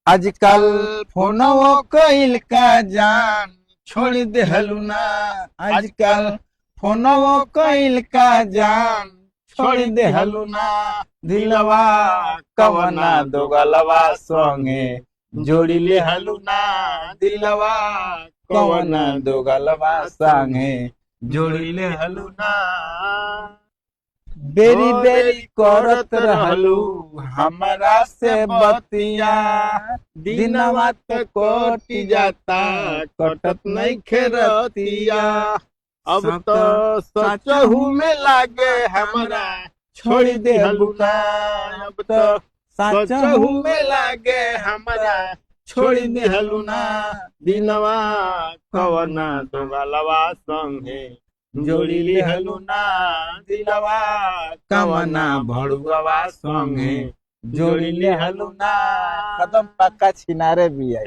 आजकल फोनवो कइल का जान छोड़ दे हलुना। आजकल फोनवो कइल का जान छोड़ दे हलुना। दिलवा कवना दोगलवा संगे जोड़ी ले हलुना। दिलवा कवना दोगलवा संगे जोड़ी ले हलुना। बेरी बेरी करत रहलू हमरा से बतिया। दिनवा त कटी जाता कटत नहीं खेरतिया। अब तो सचहू में लागे हमरा छोड़ दे हलुना। अब तो सचहू में लागे हमरा छोड़ दे हलुना। दिनवा कवना दोगलवा संगे जोड़ी ले हलुना। दिलवा कवना भड़ुआ संगे जोड़ी ले हलुना। कदम पक्का छिनारे भी है।